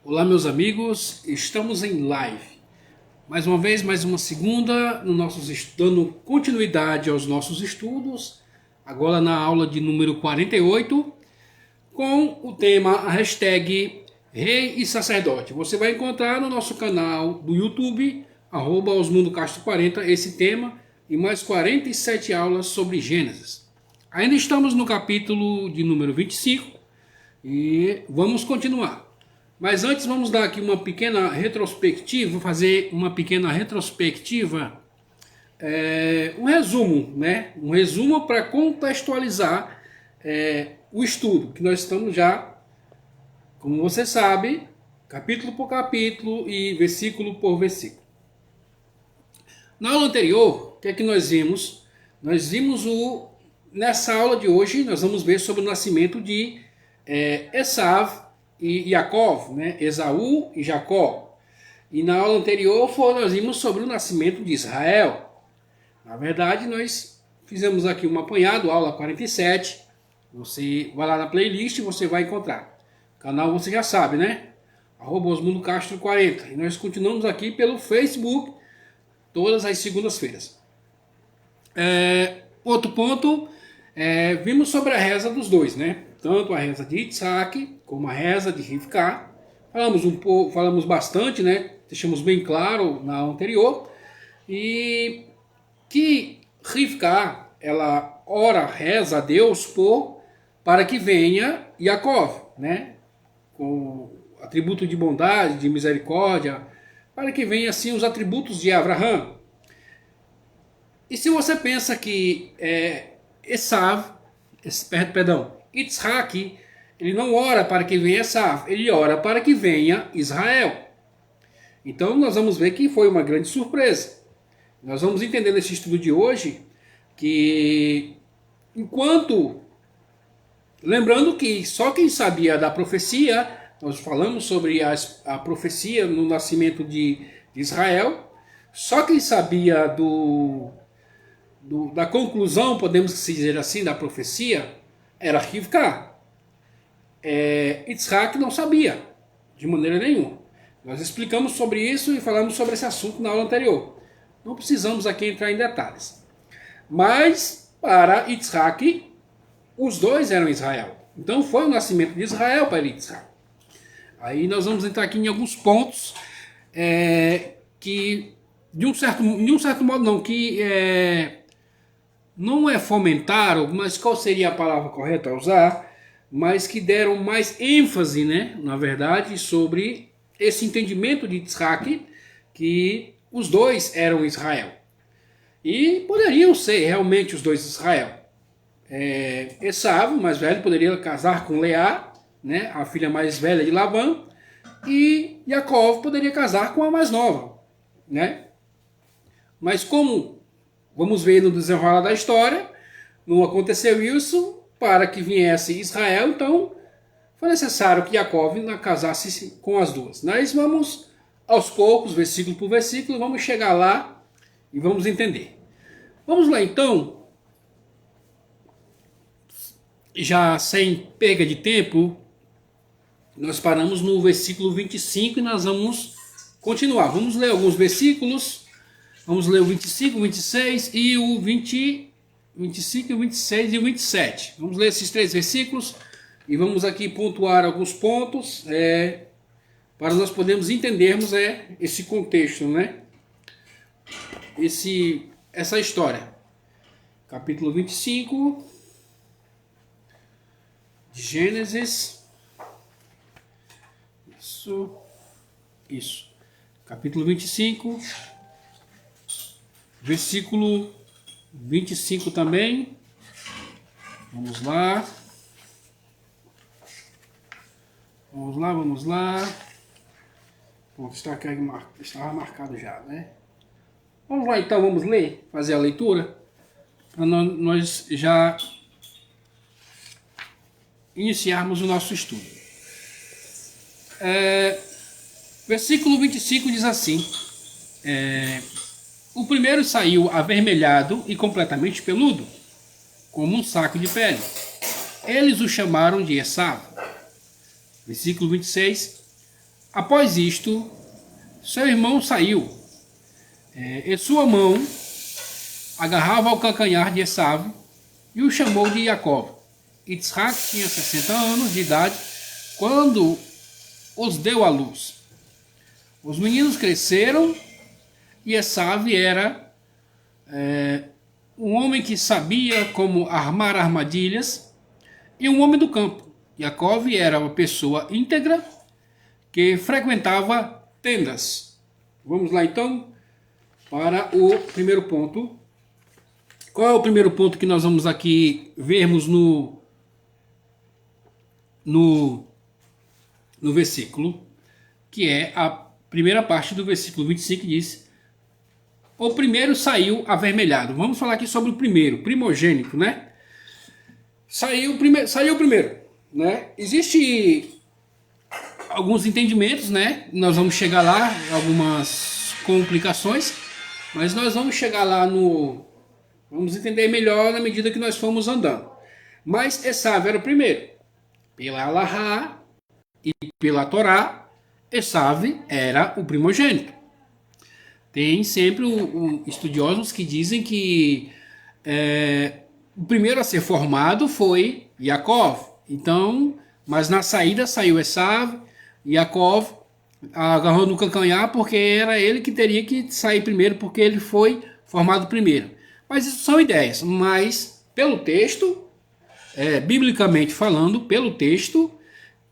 Olá, meus amigos, estamos em live. Mais uma vez, mais uma segunda, dando continuidade aos nossos estudos, agora na aula de número 48, com o tema, a hashtag Rei e Sacerdote. Você vai encontrar no nosso canal do YouTube, @osmundocastro40, esse tema e mais 47 aulas sobre Gênesis. Ainda estamos no capítulo de número 25 e vamos continuar. Mas antes vamos dar aqui uma pequena retrospectiva, vou fazer uma pequena retrospectiva, um resumo, né? Um resumo para contextualizar o estudo, que nós estamos já, como você sabe, capítulo por capítulo e versículo por versículo. Na aula anterior, o que é que nós vimos? Nós vimos nessa aula de hoje, nós vamos ver sobre o nascimento de Esaú e Jacó, né? Esaú e Jacó. E na aula anterior nós vimos sobre o nascimento de Israel. Na verdade, nós fizemos aqui um apanhado, aula 47. Você vai lá na playlist e você vai encontrar. O canal você já sabe, né? @osmundocastro40. E nós continuamos aqui pelo Facebook, todas as segundas-feiras. Outro ponto, vimos sobre a reza dos dois, né? Tanto a reza de Isaac como a reza de Rivka. Falamos bastante, né? Deixamos bem claro na anterior. E que Rivka, ela reza a Deus para que venha Jacó, né? Com atributo de bondade, de misericórdia, para que venha assim os atributos de Abraão. E se você pensa que Yitzhak, ele não ora para que venha Esaú, ele ora para que venha Israel. Então nós vamos ver que foi uma grande surpresa. Nós vamos entender nesse estudo de hoje que lembrando que só quem sabia da profecia, nós falamos sobre a profecia no nascimento de Israel, só quem sabia da conclusão, podemos dizer assim, da profecia, era Rivka. Yitzhak não sabia, de maneira nenhuma. Nós explicamos sobre isso e falamos sobre esse assunto na aula anterior. Não precisamos aqui entrar em detalhes. Mas, para Yitzhak, os dois eram Israel. Então foi o nascimento de Israel para Yitzhak. Aí nós vamos entrar aqui em alguns pontos que, de um certo modo não, que não é fomentar, mas qual seria a palavra correta a usar, mas que deram mais ênfase, né, na verdade, sobre esse entendimento de Yitzhak, que os dois eram Israel. E poderiam ser realmente os dois Israel. Esaú, mais velho, poderia casar com Leá, né, a filha mais velha de Labã, e Jacó poderia casar com a mais nova, né? Mas como vamos ver no desenrolar da história, não aconteceu isso para que viesse Israel, então foi necessário que Jacó casasse com as duas. Nós vamos aos poucos, versículo por versículo, vamos chegar lá e vamos entender. Vamos lá então, já sem perda de tempo, nós paramos no versículo 25 e nós vamos continuar. Vamos ler alguns versículos. Vamos ler o 25, o 26 e o 25, o 26 e o 27. Vamos ler esses três versículos e vamos aqui pontuar alguns pontos para nós podermos entendermos esse contexto, né? Essa história. Capítulo 25 de Gênesis. Isso. Capítulo 25. Versículo 25 também. Vamos lá. Vamos lá. Bom, estava marcado já, né? Vamos lá então, vamos ler, fazer a leitura, para nós já iniciarmos o nosso estudo. Versículo 25 diz assim: o primeiro saiu avermelhado e completamente peludo, como um saco de pele. Eles o chamaram de Esaú. Versículo 26. Após isto, seu irmão saiu, e sua mão agarrava ao calcanhar de Esaú e o chamou de Jacó. Yitzhak tinha 60 anos de idade quando os deu à luz. Os meninos cresceram e Esaú era um homem que sabia como armar armadilhas e um homem do campo. Jacó era uma pessoa íntegra que frequentava tendas. Vamos lá então para o primeiro ponto. Qual é o primeiro ponto que nós vamos aqui vermos no versículo? Que é a primeira parte do versículo 25 que diz: o primeiro saiu avermelhado. Vamos falar aqui sobre o primeiro, primogênito, né? Saiu o primeiro, né? Existe alguns entendimentos, né? Nós vamos chegar lá, algumas complicações, mas nós vamos chegar lá vamos entender melhor na medida que nós formos andando. Mas Esaú era o primeiro. Pela Alahá e pela Torá, Esaú era o primogênito. Tem sempre estudiosos que dizem que o primeiro a ser formado foi Jacó. Então, mas na saída saiu Esaú, Jacó agarrou no calcanhar porque era ele que teria que sair primeiro, porque ele foi formado primeiro. Mas isso são ideias, mas pelo texto, biblicamente falando, pelo texto,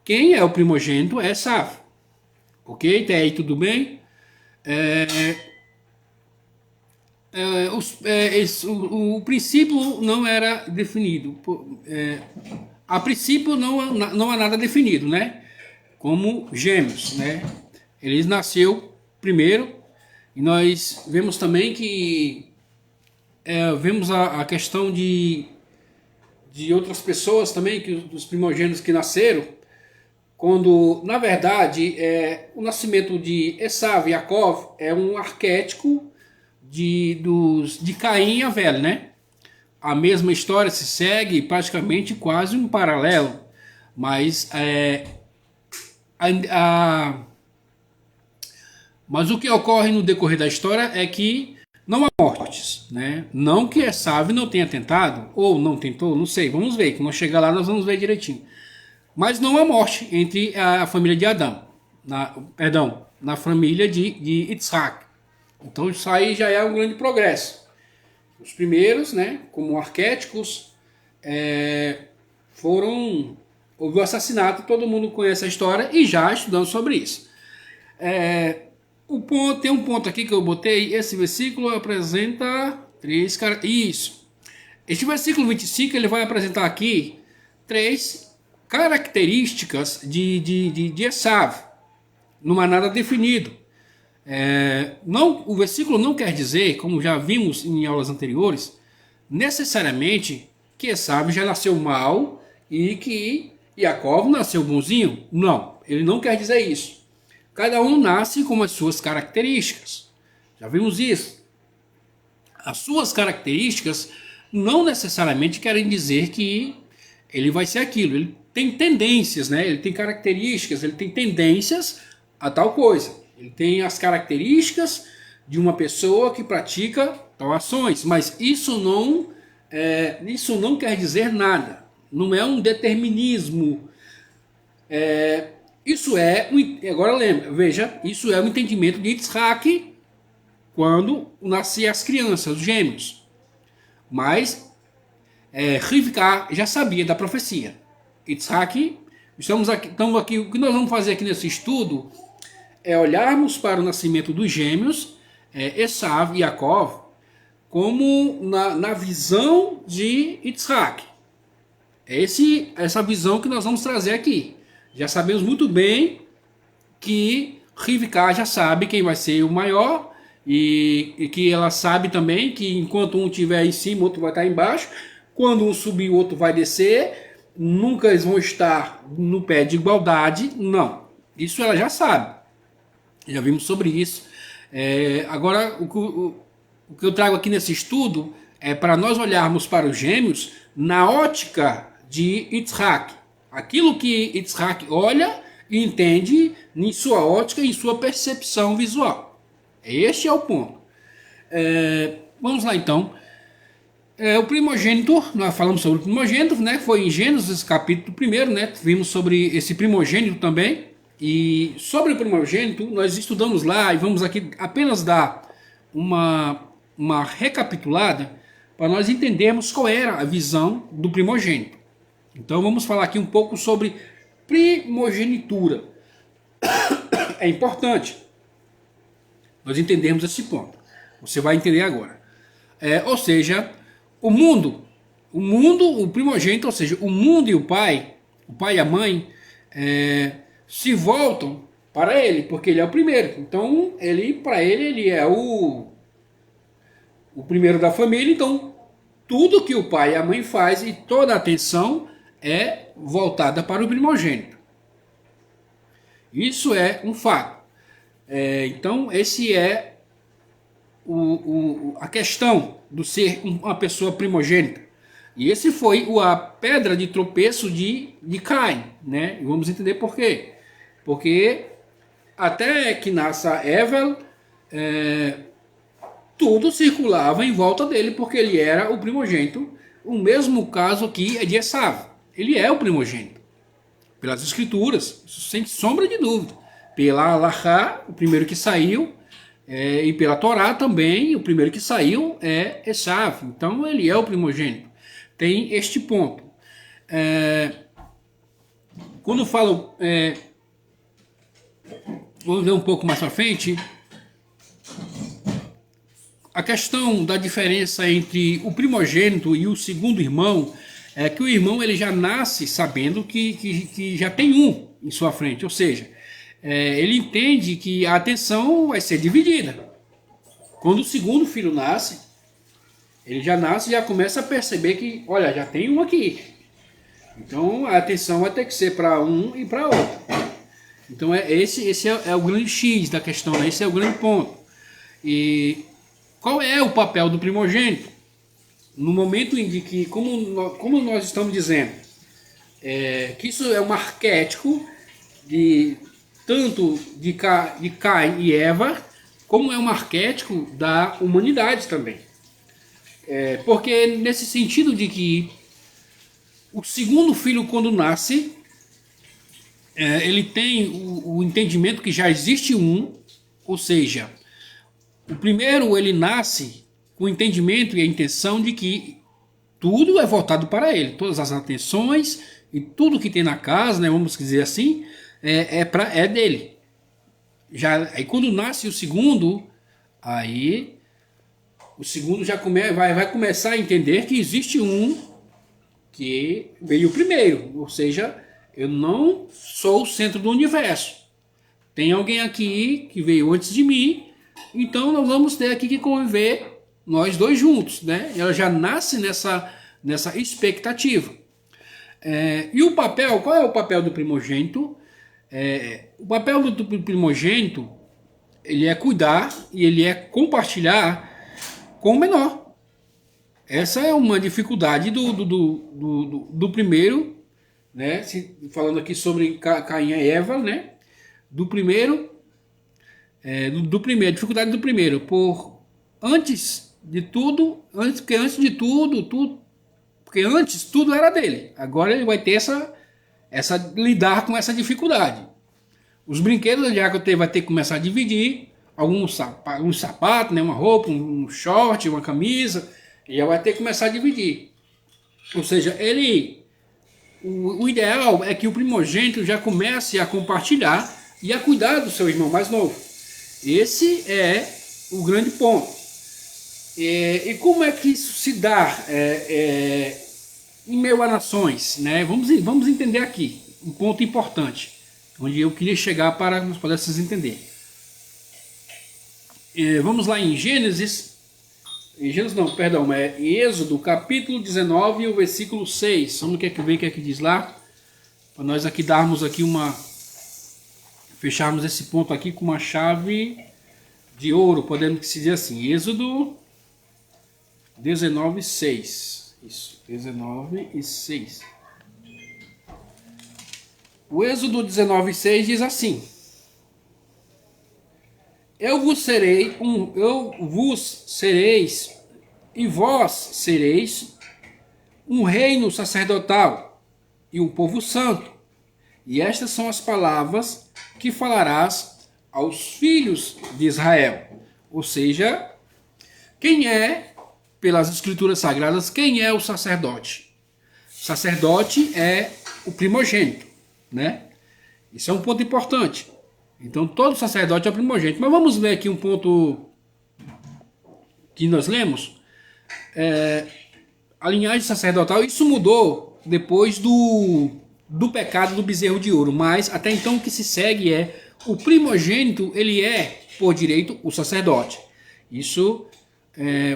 quem é o primogênito é Esaú. Ok? Até aí tudo bem? O princípio não era definido. A princípio não há nada definido, né? Como gêmeos, né? Eles nasceu primeiro e nós vemos também que vemos a questão de outras pessoas também, dos primogênitos que nasceram, quando na verdade o nascimento de Esaú e Jacó é um arquétipo de Caim e Abel, né? A mesma história se segue praticamente quase um paralelo, mas mas o que ocorre no decorrer da história é que não há mortes, né? Não que Esaú não tenha tentado, ou não tentou, não sei, vamos ver, quando chegar lá nós vamos ver direitinho. Mas não há morte entre a família de Adão, na família de Yitzhak. Então isso aí já é um grande progresso. Os primeiros, né, como arquétipos, houve o assassinato, todo mundo conhece a história e já estudando sobre isso. Tem um ponto aqui que eu botei, esse versículo apresenta três caras. Isso. Este versículo 25 ele vai apresentar aqui três características de Esaú. Não há nada definido. O versículo não quer dizer, como já vimos em aulas anteriores, necessariamente que Esaú já nasceu mal e que Jacó nasceu bonzinho. Não, ele não quer dizer isso. Cada um nasce com as suas características. Já vimos isso. As suas características não necessariamente querem dizer que ele vai ser aquilo. Ele tem tendências, né? Ele tem características, ele tem tendências a tal coisa. Ele tem as características de uma pessoa que pratica tal ações, mas isso não quer dizer nada. Não é um determinismo. Agora lembra, veja, isso é o entendimento de Yitzhak quando nasciam as crianças, os gêmeos. Mas Rivka já sabia da profecia. Yitzhak, estamos aqui, o que nós vamos fazer aqui nesse estudo é olharmos para o nascimento dos gêmeos, Esaú e Jacó, como na visão de Yitzhak. É essa visão que nós vamos trazer aqui. Já sabemos muito bem que Rivka já sabe quem vai ser o maior e que ela sabe também que enquanto um estiver em cima, o outro vai estar embaixo. Quando um subir, o outro vai descer. Nunca eles vão estar no pé de igualdade. Não. Isso ela já sabe. Já vimos sobre isso. Agora, o que eu trago aqui nesse estudo é para nós olharmos para os gêmeos na ótica de Yitzhak. Aquilo que Yitzhak olha e entende em sua ótica e em sua percepção visual. Este é o ponto. Vamos lá então. O primogênito, nós falamos sobre o primogênito, né? Foi em Gênesis capítulo 1, né? Vimos sobre esse primogênito também. E sobre o primogênito, nós estudamos lá e vamos aqui apenas dar uma recapitulada para nós entendermos qual era a visão do primogênito. Então vamos falar aqui um pouco sobre primogenitura. É importante nós entendermos esse ponto. Você vai entender agora. Ou seja, o mundo, o primogênito, ou seja, o mundo e o pai e a mãe, se voltam para ele, porque ele é o primeiro. Então, para ele é o primeiro da família. Então, tudo que o pai e a mãe faz e toda a atenção é voltada para o primogênito. Isso é um fato. Então, esse é a questão do ser uma pessoa primogênita. E esse foi a pedra de tropeço de Caim, né? E vamos entender por quê. Porque até que nasça Eva, tudo circulava em volta dele, porque ele era o primogênito. O mesmo caso aqui é de Esaú. Ele é o primogênito. Pelas escrituras, sem sombra de dúvida. Pela Alahá, o primeiro que saiu, e pela Torá também, o primeiro que saiu é Esaú. Então ele é o primogênito. Tem este ponto. Quando falo, vamos ver um pouco mais para frente, a questão da diferença entre o primogênito e o segundo irmão é que o irmão ele já nasce sabendo que já tem um em sua frente, ou seja, ele entende que a atenção vai ser dividida. Quando o segundo filho nasce, ele já nasce e já começa a perceber que, olha, já tem um aqui. Então a atenção vai ter que ser para um e para outro. Então esse é o grande X da questão, né? Esse é o grande ponto. E qual é o papel do primogênito? No momento em que, como nós estamos dizendo, que isso é um arquétipo tanto de Caim e Eva, como é um arquétipo da humanidade também. Porque nesse sentido de que o segundo filho, quando nasce, ele tem o entendimento que já existe um, ou seja, o primeiro ele nasce com o entendimento e a intenção de que tudo é voltado para ele, todas as atenções e tudo que tem na casa, né, vamos dizer assim, é dele. Aí quando nasce o segundo, aí o segundo já vai começar a entender que existe um que veio primeiro, ou seja, eu não sou o centro do universo. Tem alguém aqui que veio antes de mim, então nós vamos ter aqui que conviver nós dois juntos, né? Ela já nasce nessa expectativa. E o papel, qual é o papel do primogênito? O papel do primogênito, ele é cuidar e ele é compartilhar com o menor. Essa é uma dificuldade do primeiro, né? Falando aqui sobre Caim e Eva, né? Do primeiro, a dificuldade do primeiro, porque antes tudo era dele. Agora ele vai ter lidar com essa dificuldade. Os brinquedos ele vai ter que começar a dividir, um sapato, né, uma roupa, um short, uma camisa, e já vai ter que começar a dividir. Ou seja, o ideal é que o primogênito já comece a compartilhar e a cuidar do seu irmão mais novo. Esse é o grande ponto. E como é que isso se dá em meio a nações, né? Vamos entender aqui um ponto importante, onde eu queria chegar para que nós pudéssemos entender. Vamos lá em em Êxodo capítulo 19, o versículo 6. Vamos ver o que é que diz lá, para nós aqui darmos aqui fecharmos esse ponto aqui com uma chave de ouro, podemos dizer assim. Êxodo 19, 6. Isso, 19 e 6. O Êxodo 19, 6 diz assim: eu vos sereis, e vós sereis um reino sacerdotal e um povo santo. E estas são as palavras que falarás aos filhos de Israel. Ou seja, quem é, pelas escrituras sagradas, quem é o sacerdote? O sacerdote é o primogênito, né? Isso é um ponto importante. Então, todo sacerdote é o primogênito. Mas vamos ler aqui um ponto que nós lemos. A linhagem sacerdotal, isso mudou depois do pecado do bezerro de ouro. Mas, até então, o que se segue é o primogênito, ele é, por direito, o sacerdote. Isso,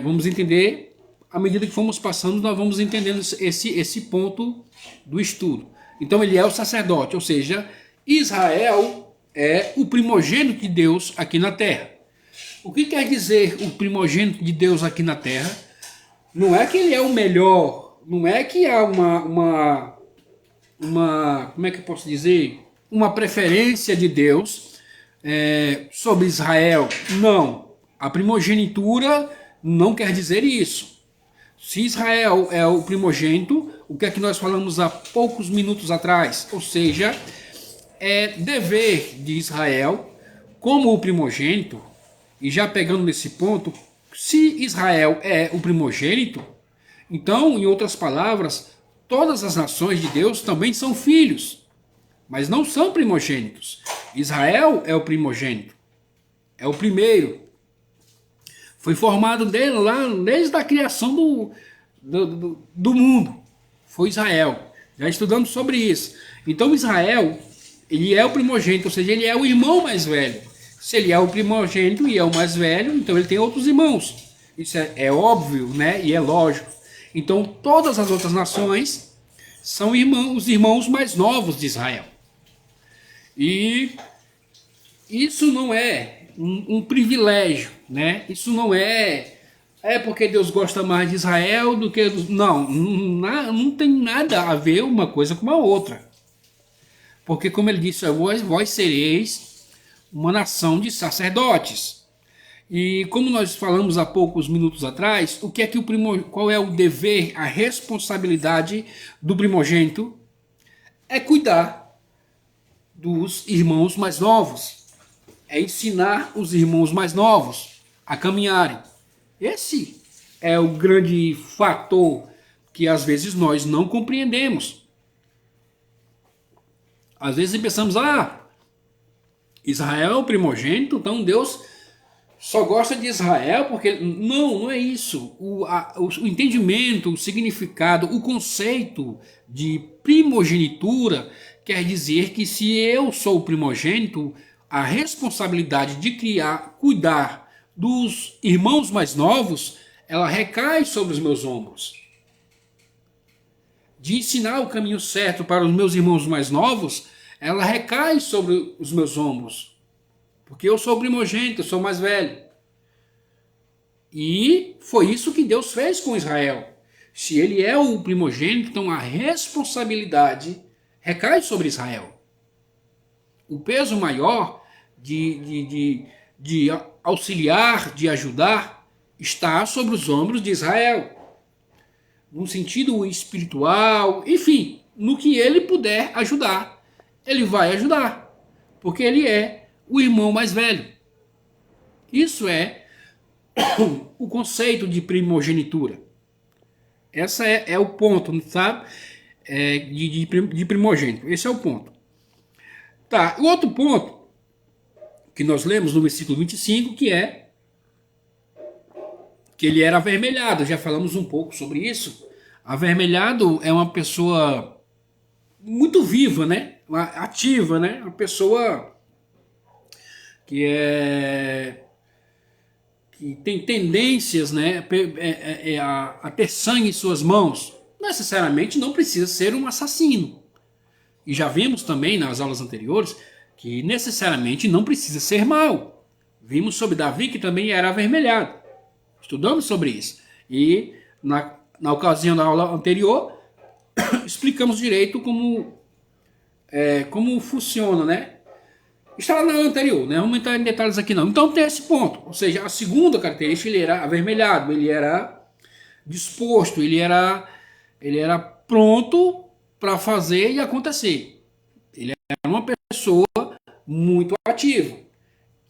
vamos entender, à medida que formos passando, nós vamos entendendo esse ponto do estudo. Então, ele é o sacerdote, ou seja, Israel é o primogênito de Deus aqui na terra. O que quer dizer o primogênito de Deus aqui na terra? Não é que ele é o melhor, não é que há como é que eu posso dizer? Uma preferência de Deus sobre Israel. Não. A primogenitura não quer dizer isso. Se Israel é o primogênito, o que é que nós falamos há poucos minutos atrás? Ou seja, é dever de Israel, como o primogênito, e já pegando nesse ponto, se Israel é o primogênito, então, em outras palavras, todas as nações de Deus também são filhos, mas não são primogênitos. Israel é o primogênito, é o primeiro. Foi formado dele lá desde a criação do mundo. Foi Israel. Já estudamos sobre isso. Então, Israel, ele é o primogênito, ou seja, ele é o irmão mais velho. Se ele é o primogênito e é o mais velho, então ele tem outros irmãos. Isso é óbvio, né? E é lógico. Então, todas as outras nações são os irmãos mais novos de Israel. E isso não é um privilégio, né? Isso não é porque Deus gosta mais de Israel do que... Não tem nada a ver uma coisa com a outra. Porque, como ele disse, vós sereis uma nação de sacerdotes. E como nós falamos há poucos minutos atrás, qual é o dever, a responsabilidade do primogênito? É cuidar dos irmãos mais novos. É ensinar os irmãos mais novos a caminharem. Esse é o grande fator que às vezes nós não compreendemos. Às vezes pensamos, Israel é o primogênito, então Deus só gosta de Israel porque... Não é isso. O entendimento, o significado, o conceito de primogenitura quer dizer que se eu sou o primogênito, a responsabilidade de cuidar dos irmãos mais novos, ela recai sobre os meus ombros. De ensinar o caminho certo para os meus irmãos mais novos, ela recai sobre os meus ombros. Porque eu sou o primogênito, eu sou o mais velho. E foi isso que Deus fez com Israel. Se ele é o primogênito, então a responsabilidade recai sobre Israel. O peso maior de auxiliar, de ajudar, está sobre os ombros de Israel. No sentido espiritual, enfim, no que ele puder ajudar, ele vai ajudar, porque ele é o irmão mais velho. Isso é o conceito de primogenitura. Esse é o ponto, sabe? De primogênito. Esse é o ponto. Tá, o outro ponto que nós lemos no versículo 25, que é que ele era avermelhado. Já falamos um pouco sobre isso. Avermelhado é uma pessoa muito viva, né? Ativa, né? Uma pessoa que tem tendências, né, a ter sangue em suas mãos. Necessariamente não precisa ser um assassino. E já vimos também nas aulas anteriores que necessariamente não precisa ser mau. Vimos sobre Davi, que também era avermelhado. Estudamos sobre isso. E na ocasião da aula anterior, explicamos direito como funciona, né? Está lá na anterior, né? Vamos entrar em detalhes aqui não. Então tem esse ponto. Ou seja, a segunda característica, ele era avermelhado, ele era disposto, ele era pronto para fazer e acontecer. Ele era uma pessoa muito ativa.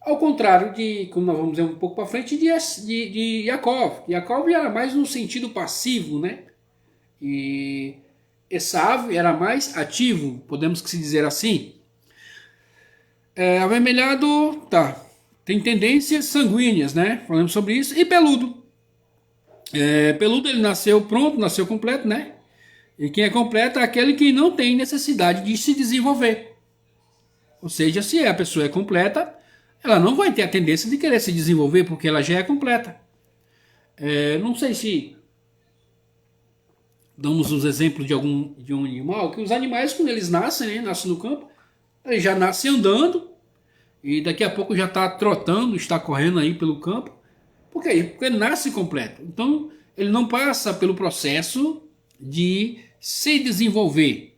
Ao contrário de, como nós vamos ver um pouco para frente, de Yaakov. Yaakov era mais no sentido passivo, né? E Esav era mais ativo, podemos se dizer assim. Avermelhado, tá. Tem tendências sanguíneas, né? Falamos sobre isso. E peludo. Peludo ele nasceu pronto, nasceu completo, né? E quem é completo é aquele que não tem necessidade de se desenvolver. Ou seja, se a pessoa é completa, ela não vai ter a tendência de querer se desenvolver porque ela já é completa. Não sei se damos os exemplos de um animal, que os animais, quando eles nascem, né, nascem no campo, eles já nascem andando e daqui a pouco já está trotando, está correndo aí pelo campo. Por quê? Porque ele nasce completo. Então, ele não passa pelo processo de se desenvolver.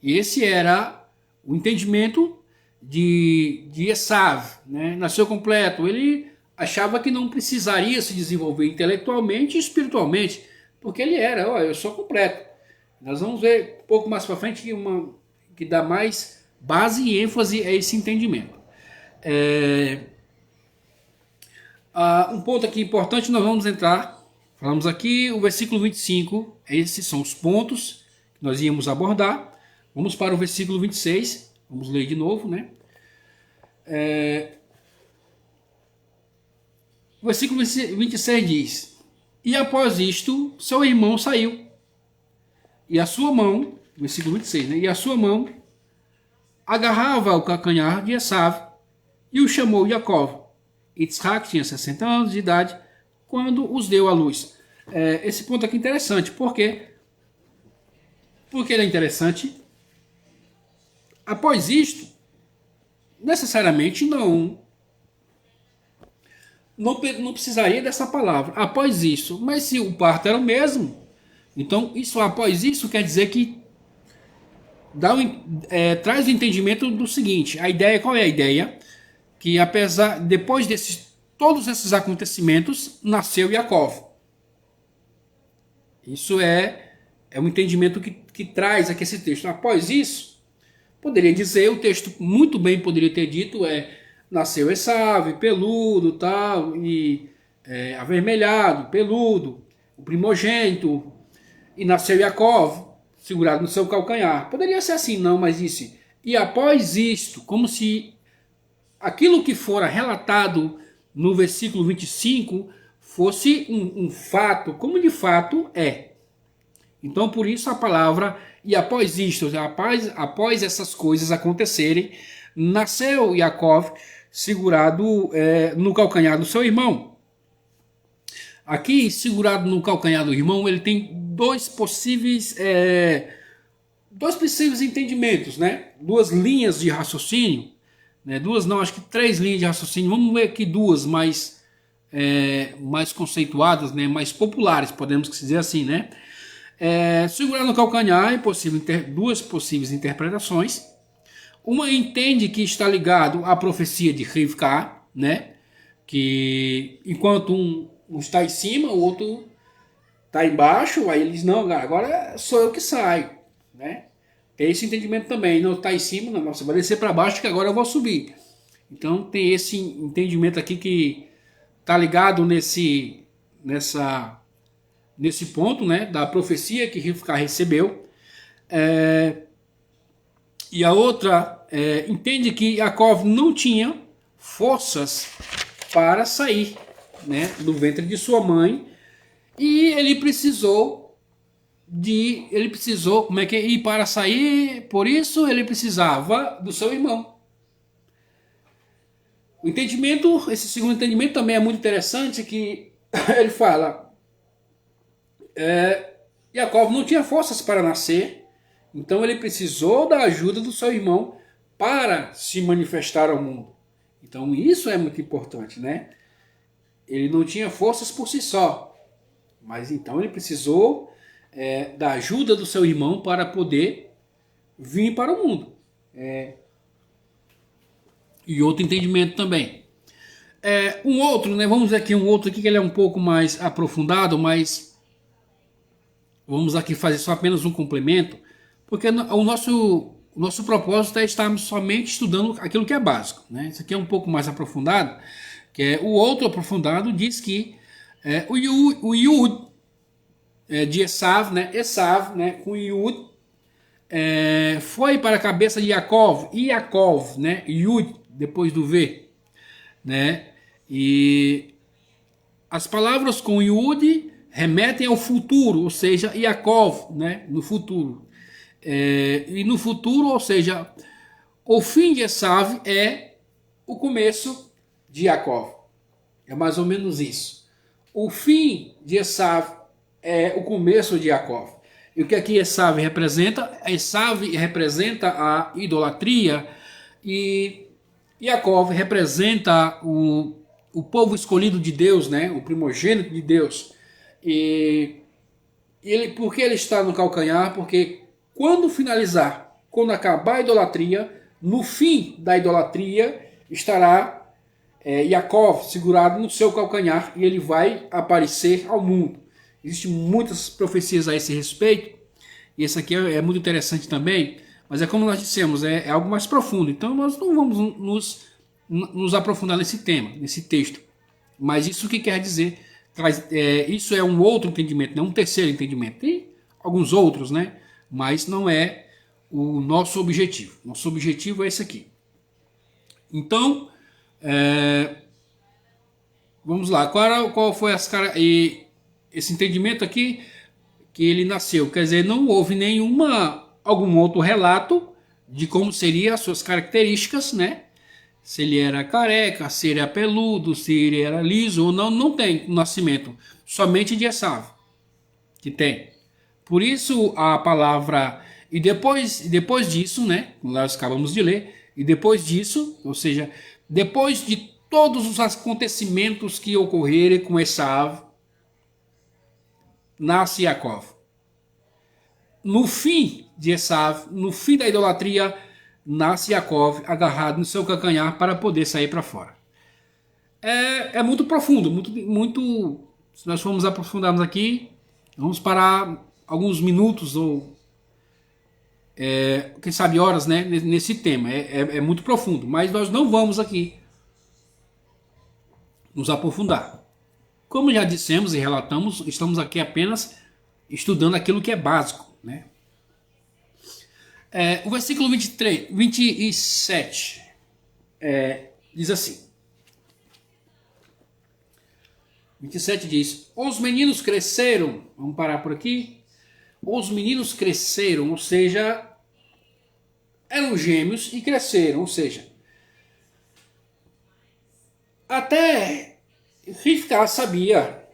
E esse era o entendimento de Esav, né? Nasceu completo. Ele achava que não precisaria se desenvolver intelectualmente e espiritualmente, porque ele era, ó, eu sou completo. Nós vamos ver um pouco mais para frente que dá mais base e ênfase a esse entendimento. Um ponto aqui importante, nós vamos entrar, falamos aqui o versículo 25, esses são os pontos que nós íamos abordar. Vamos para o versículo 26, vamos ler de novo, né? O versículo 26 diz: E após isto, seu irmão saiu, e a sua mão, versículo 26, né? E a sua mão agarrava o calcanhar de Esav e o chamou Jacó. Yitzhak tinha 60 anos de idade quando os deu à luz. Esse ponto aqui é interessante, por quê? Porque ele é interessante. Após isto, necessariamente não precisaria dessa palavra. Após isso, mas se o parto era o mesmo, então isso após isso quer dizer que traz o entendimento do seguinte: a ideia, qual é a ideia? Que depois todos esses acontecimentos, nasceu Yaakov. Isso é um entendimento que traz aqui esse texto. Após isso, poderia dizer, o texto muito bem poderia ter dito, nasceu Esav, peludo, tal, e avermelhado, peludo, o primogênito, e nasceu Yaakov, segurado no seu calcanhar. Poderia ser assim, não, mas disse, e após isto, como se aquilo que fora relatado no versículo 25 fosse um fato, como de fato é. Então, por isso a palavra, e após isto, após essas coisas acontecerem, nasceu Yaakov segurado no calcanhar do seu irmão. Aqui, segurado no calcanhar do irmão, ele tem dois possíveis entendimentos, né? Duas linhas de raciocínio, né? Duas não, acho que três linhas de raciocínio. Vamos ver aqui duas mais conceituadas, né? Mais populares, podemos dizer assim, né? Segurar no calcanhar é duas possíveis interpretações. Uma entende que está ligado à profecia de Rivka, né? Que enquanto um está em cima, o outro está embaixo, aí eles não, agora sou eu que saio, né? Tem esse entendimento também, não está em cima, não, você vai descer para baixo que agora eu vou subir. Então tem esse entendimento aqui que está ligado nesse ponto, né, da profecia que Rivka recebeu. E a outra entende que Yaakov não tinha forças para sair, né, do ventre de sua mãe, e ele precisou como é que ir para sair, por isso ele precisava do seu irmão. O entendimento, esse segundo entendimento também é muito interessante, que ele fala, Yaakov não tinha forças para nascer, então ele precisou da ajuda do seu irmão para se manifestar ao mundo. Então isso é muito importante, né? Ele não tinha forças por si só, mas então ele precisou da ajuda do seu irmão para poder vir para o mundo. e outro entendimento também. Um outro, né? Vamos ver aqui um outro aqui que ele é um pouco mais aprofundado, mas vamos aqui fazer só apenas um complemento, porque o nosso propósito é estarmos somente estudando aquilo que é básico, né? Isso aqui é um pouco mais aprofundado, que é o outro aprofundado diz que o Yud de Esav, né? Com Yud foi para a cabeça de Yaakov, né? Yud depois do V, né? E as palavras com Yud remetem ao futuro, ou seja, Yaakov, né? No futuro. E no futuro, ou seja, o fim de Esav é o começo de Yaakov. É mais ou menos isso. O fim de Esav é o começo de Yaakov. E o que aqui Esav representa? Esav representa a idolatria e Yaakov representa o povo escolhido de Deus, né? O primogênito de Deus. E por que ele está no calcanhar? Porque quando finalizar, quando acabar a idolatria, no fim da idolatria estará Yaakov segurado no seu calcanhar e ele vai aparecer ao mundo. Existem muitas profecias a esse respeito, e esse aqui é muito interessante também, mas é como nós dissemos, é algo mais profundo, então nós não vamos nos aprofundar nesse tema, nesse texto. Mas isso que quer dizer, isso é um outro entendimento, né? Um terceiro entendimento. Tem alguns outros, né? Mas não é o nosso objetivo. Nosso objetivo é esse aqui. Então, vamos lá. Qual foi esse entendimento aqui que ele nasceu? Quer dizer, não houve algum outro relato de como seriam as suas características, né? Se ele era careca, se ele era peludo, se ele era liso ou não, não tem nascimento. Somente de Esav que tem. Por isso a palavra e depois disso, né? Nós acabamos de ler. E depois disso, ou seja, depois de todos os acontecimentos que ocorrerem com Esav, nasce Yaakov. No fim de Esav, no fim da idolatria, nasce Yaakov agarrado no seu calcanhar para poder sair para fora. É muito profundo, muito. Se nós formos aprofundarmos aqui, vamos parar alguns minutos ou quem sabe horas, né, nesse tema. É muito profundo, mas nós não vamos aqui nos aprofundar. Como já dissemos e relatamos, estamos aqui apenas estudando aquilo que é básico, né? O versículo 27 diz assim: 27 diz: os meninos cresceram, vamos parar por aqui. Os meninos cresceram, ou seja, eram gêmeos e cresceram, ou seja, até Rivka sabia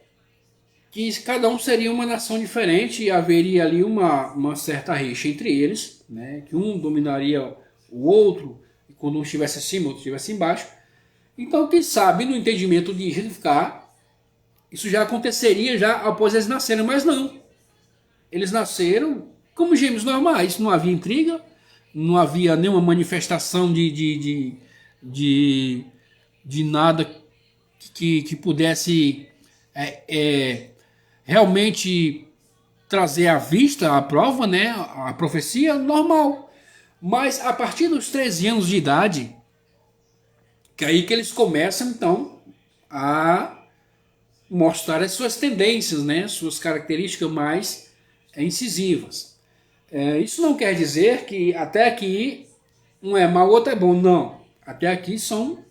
que cada um seria uma nação diferente e haveria ali uma certa rixa entre eles, né? Que um dominaria o outro, e quando um estivesse acima, o outro estivesse embaixo. Então, quem sabe, no entendimento de Rivka, isso já aconteceria já após eles nascerem, mas não. Eles nasceram como gêmeos normais, não havia intriga, não havia nenhuma manifestação de nada que pudesse realmente trazer à vista a prova, né, a profecia normal. Mas a partir dos 13 anos de idade, que é aí que eles começam então a mostrar as suas tendências, né, suas características mais incisivas. Isso não quer dizer que até aqui um é mau, outro é bom, não. Até aqui são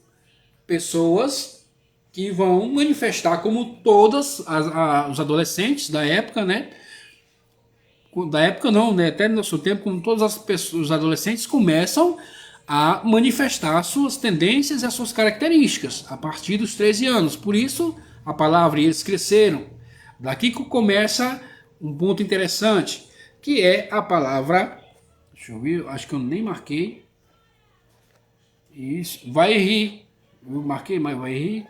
pessoas que vão manifestar como todos os adolescentes da época, né? Da época não, né? Até no nosso tempo, como todas as pessoas, os adolescentes começam a manifestar as suas tendências e as suas características a partir dos 13 anos. Por isso, a palavra eles cresceram. Daqui que começa um ponto interessante, que é a palavra, deixa eu ver, acho que eu nem marquei. Isso, vai rir. Eu marquei, mas vai rir.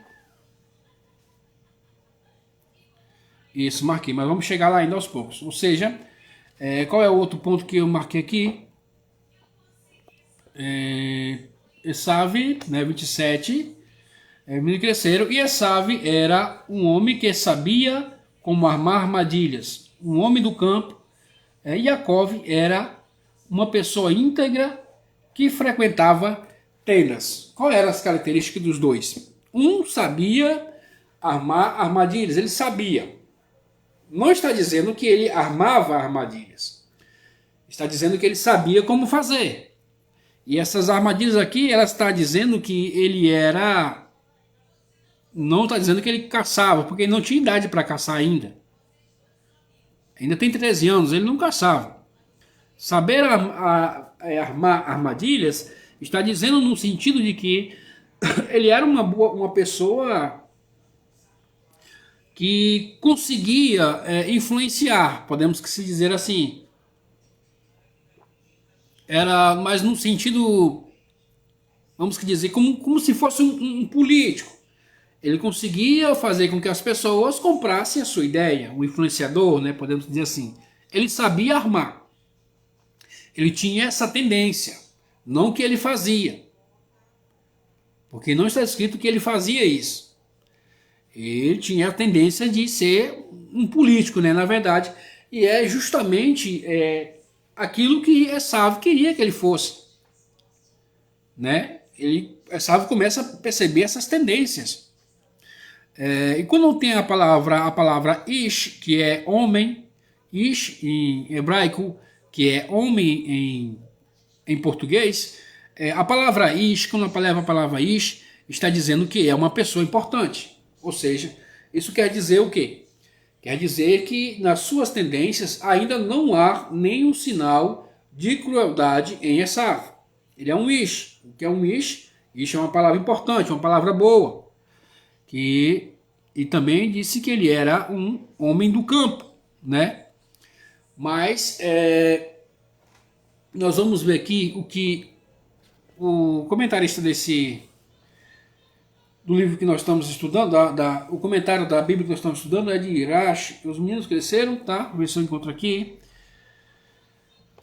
Isso, marquei, mas vamos chegar lá ainda aos poucos. Ou seja, qual é o outro ponto que eu marquei aqui? Esav, né, 27, me cresceram, e Esav era um homem que sabia como armar armadilhas, um homem do campo. Yaakov era uma pessoa íntegra que frequentava tendas. Qual eram as características dos dois? Um sabia armar armadilhas, ele sabia. Não está dizendo que ele armava armadilhas. Está dizendo que ele sabia como fazer. E essas armadilhas aqui, ela está dizendo que ele era... Não está dizendo que ele caçava, porque ele não tinha idade para caçar ainda. Ainda tem 13 anos, ele não caçava. Saber armar armadilhas está dizendo no sentido de que ele era uma pessoa que conseguia influenciar, podemos se dizer assim. Era mais no sentido, vamos dizer, como se fosse um político. Ele conseguia fazer com que as pessoas comprassem a sua ideia, um influenciador, né, podemos dizer assim. Ele sabia armar. Ele tinha essa tendência, não que ele fazia. Porque não está escrito que ele fazia isso. Ele tinha a tendência de ser um político, né, na verdade. E é justamente aquilo que Esav queria que ele fosse. Né? Esav começa a perceber essas tendências. E quando tem a palavra ish, que é homem, ish em hebraico, que é homem em português, a palavra ish, quando a palavra ish, está dizendo que é uma pessoa importante. Ou seja, isso quer dizer o quê? Quer dizer que nas suas tendências ainda não há nenhum sinal de crueldade em Esav. Ele é um ish. O que é um ish? Ish é uma palavra importante, uma palavra boa. E também disse que ele era um homem do campo, né? Mas nós vamos ver aqui o que o comentarista do livro que nós estamos estudando, o comentário da Bíblia que nós estamos estudando é de Irash. Os meninos cresceram, tá? Vou ver se eu encontro aqui.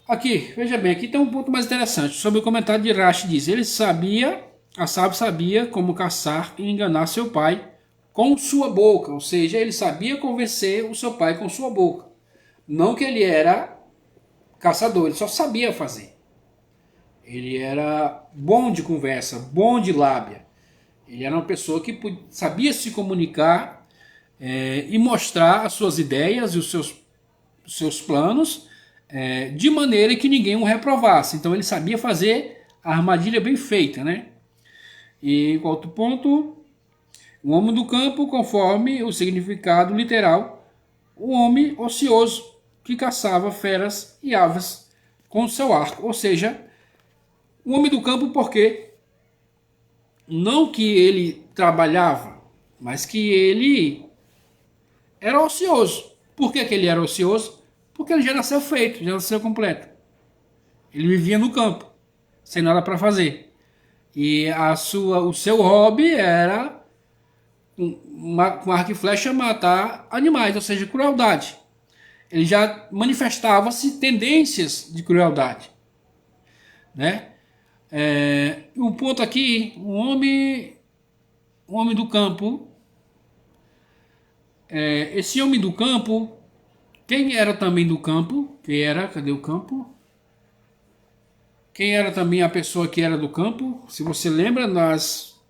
Aqui, veja bem, aqui tem um ponto mais interessante. Sobre o comentário de Irash, diz: Esav sabia como caçar e enganar seu pai com sua boca, ou seja, ele sabia convencer o seu pai com sua boca. Não que ele era caçador, ele só sabia fazer. Ele era bom de conversa, bom de lábia. Ele era uma pessoa que sabia se comunicar e mostrar as suas ideias e os seus planos de maneira que ninguém o reprovasse. Então ele sabia fazer a armadilha bem feita, né? E outro ponto, o homem do campo, conforme o significado literal, o homem ocioso que caçava feras e aves com seu arco. Ou seja, o homem do campo porque não que ele trabalhava, mas que ele era ocioso. Por que ele era ocioso? Porque ele já nasceu feito, já nasceu completo. Ele vivia no campo, sem nada para fazer. E o seu hobby era com arco e flecha matar animais, ou seja, crueldade. Ele já manifestava-se tendências de crueldade, né? Um ponto aqui, um homem do campo. Esse homem do campo, quem era também do campo? Cadê o campo? Quem era também a pessoa que era do campo? Se você lembra, nas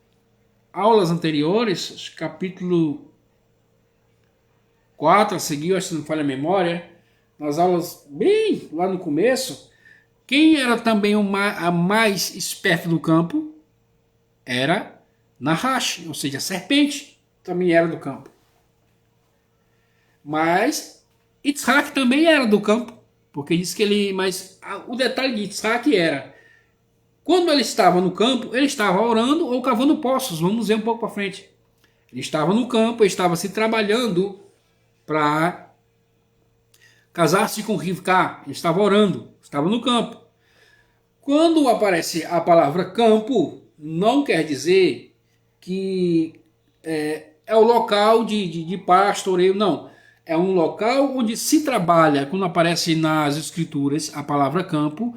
aulas anteriores, capítulo 4 a seguir, se não falha a memória, nas aulas bem lá no começo, quem era também a mais esperta do campo era Nahash, ou seja, a serpente também era do campo. Mas Yitzhak também era do campo, porque diz que ele... Mas o detalhe de Yitzhak era, quando ele estava no campo, ele estava orando ou cavando poços. Vamos ver um pouco para frente. Ele estava no campo, ele estava se trabalhando para casar-se com Rivka. Ele estava orando, estava no campo. Quando aparece a palavra campo, não quer dizer que é o local de pastoreio, não. É um local onde se trabalha. Quando aparece nas escrituras a palavra campo,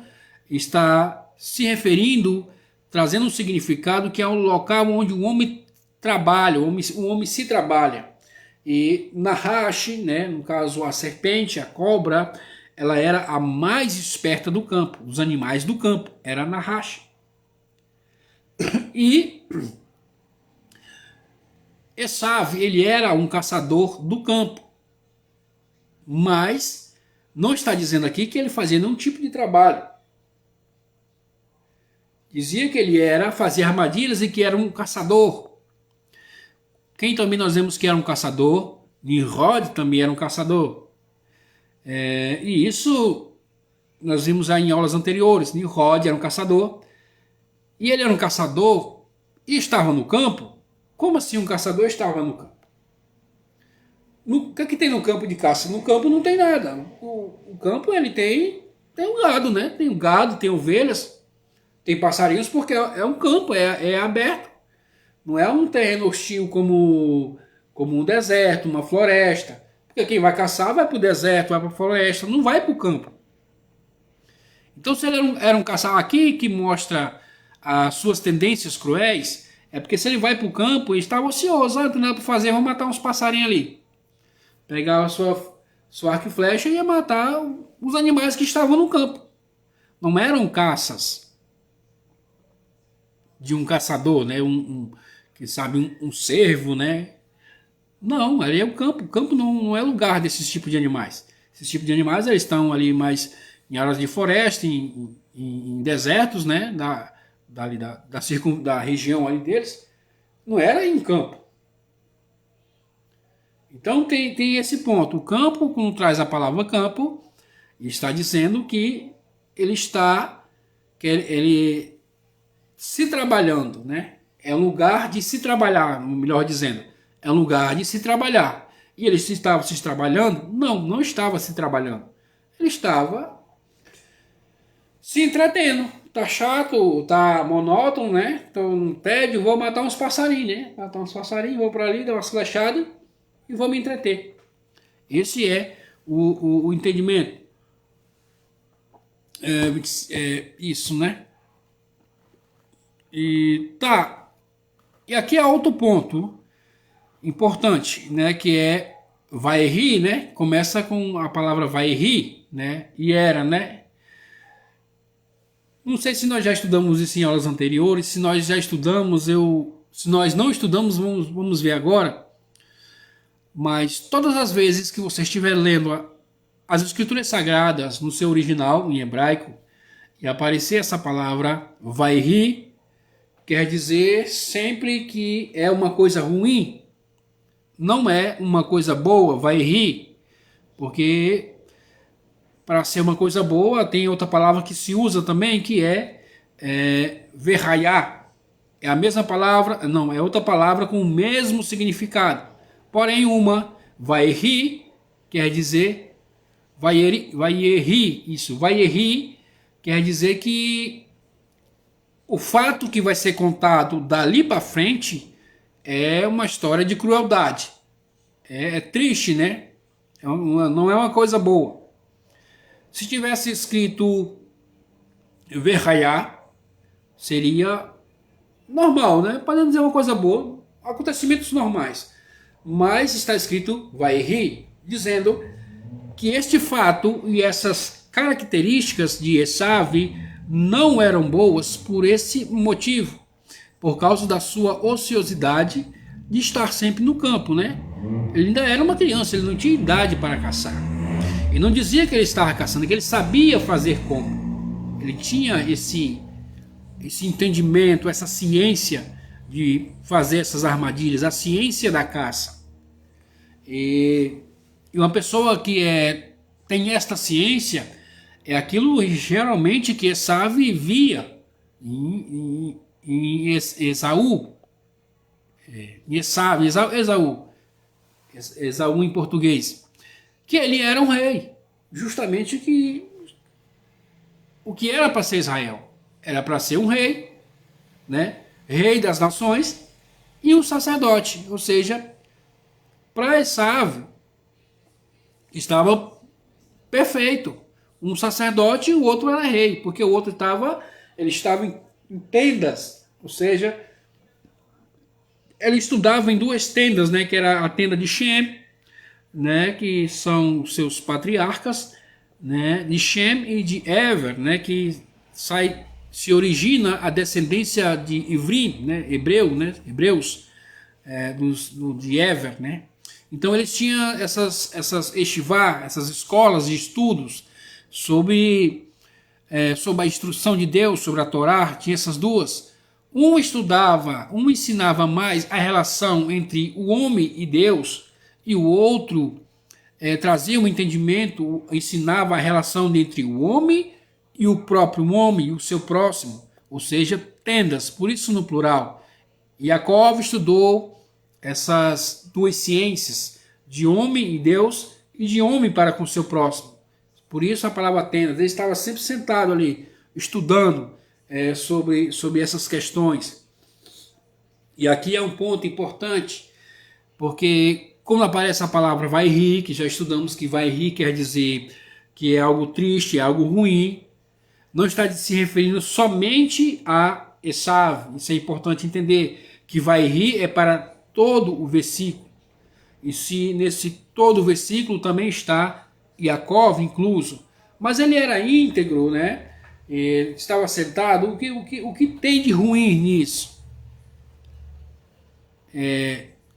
está se referindo trazendo um significado que é um local onde o homem trabalha, o homem se trabalha. E Nahash, né, no caso a serpente, a cobra, ela era a mais esperta do campo, dos animais do campo, era Nahash. E Esav, ele era um caçador do campo, mas não está dizendo aqui que ele fazia nenhum tipo de trabalho. Dizia que ele fazia armadilhas e que era um caçador. Quem também nós vemos que era um caçador? Nimrod também era um caçador. E isso nós vimos aí em aulas anteriores. Nimrod era um caçador. E ele era um caçador e estava no campo. Como assim um caçador estava no campo? O que tem no campo de caça? No campo não tem nada. O campo ele tem um gado, né? Tem um gado, tem ovelhas, tem passarinhos, porque é um campo, é aberto. Não é um terreno hostil como um deserto, uma floresta. Porque quem vai caçar vai para o deserto, vai para a floresta, não vai para o campo. Então se ele era um caçador aqui que mostra as suas tendências cruéis, é porque se ele vai para o campo, ele estava ocioso, não tem nada para fazer, vou matar uns passarinhos ali. Pegar a sua arco e flecha e ia matar os animais que estavam no campo. Não eram caças de um caçador, né? Quem sabe um cervo, né? Não, ali é o campo. O campo não é lugar desses tipos de animais. Esses tipos de animais eles estão ali mais em áreas de floresta, em desertos, né? Da região ali deles. Não era em campo. Então tem esse ponto. O campo, quando traz a palavra campo, está dizendo que ele está se trabalhando, né? É um lugar de se trabalhar, melhor dizendo. É um lugar de se trabalhar. E ele estava se trabalhando? Não estava se trabalhando. Ele estava se entretendo. Tá chato, tá monótono, né? Então no tédio, vou matar uns passarinhos, né? Matar uns passarinhos, vou para ali, dar umas flechadas e vou me entreter. Esse é o entendimento. Isso, né? E aqui é outro ponto importante, né? Que é Vairi, né? Começa com a palavra Vairi, né? E era, né? Não sei se nós já estudamos isso em aulas anteriores. Se nós já estudamos, se nós não estudamos, vamos ver agora. Mas todas as vezes que você estiver lendo as escrituras sagradas no seu original, em hebraico, e aparecer essa palavra Vairi, quer dizer sempre que é uma coisa ruim, não é uma coisa boa, Vairi, porque para ser uma coisa boa tem outra palavra que se usa também, que é Verraiá. É a mesma palavra, não, é outra palavra com o mesmo significado. Porém, uma Vairi quer dizer Vairi, isso, Vairi quer dizer que o fato que vai ser contado dali para frente é uma história de crueldade. É triste, né? Não é uma coisa boa. Se tivesse escrito Verraiá, seria normal, né? Podemos dizer uma coisa boa, acontecimentos normais. Mas está escrito Vairi, dizendo que este fato e essas características de Esav não eram boas por esse motivo, por causa da sua ociosidade de estar sempre no campo, né? Ele ainda era uma criança, ele não tinha idade para caçar. E não dizia que ele estava caçando, que ele sabia fazer como. Ele tinha esse entendimento, essa ciência de fazer essas armadilhas, a ciência da caça. E uma pessoa que tem esta ciência é aquilo geralmente que Esav via em Esaú. Esaú em português. Que ele era um rei. Justamente o que era para ser Israel. Era para ser um rei, né? Rei das nações e um sacerdote. Ou seja, para Esav estava perfeito. Um sacerdote e o outro era rei, porque o outro estava em tendas, ou seja, ele estudava em duas tendas, né, que era a tenda de Shem, né, que são seus patriarcas, né, de Shem e de Ever, né, que se origina a descendência de Ivrim, né, hebreus, de Ever, né. Então eles tinham essas estivá, essas escolas de estudos sobre a instrução de Deus, sobre a Torá, tinha essas duas. Um ensinava mais a relação entre o homem e Deus, e o outro trazia um entendimento, ensinava a relação entre o homem e o próprio homem e o seu próximo, ou seja, tendas, por isso no plural. Yaakov estudou essas duas ciências, de homem e Deus e de homem para com seu próximo. Por isso a palavra tendas. Ele estava sempre sentado ali, estudando sobre essas questões. E aqui é um ponto importante, porque quando aparece a palavra vai rir, que já estudamos que vai rir quer dizer que é algo triste, é algo ruim, não está se referindo somente a Esav. Isso é importante entender, que vai rir é para todo o versículo. E se nesse todo o versículo também está Yaakov incluso. Mas ele era íntegro, né? Ele estava sentado. O que tem de ruim nisso?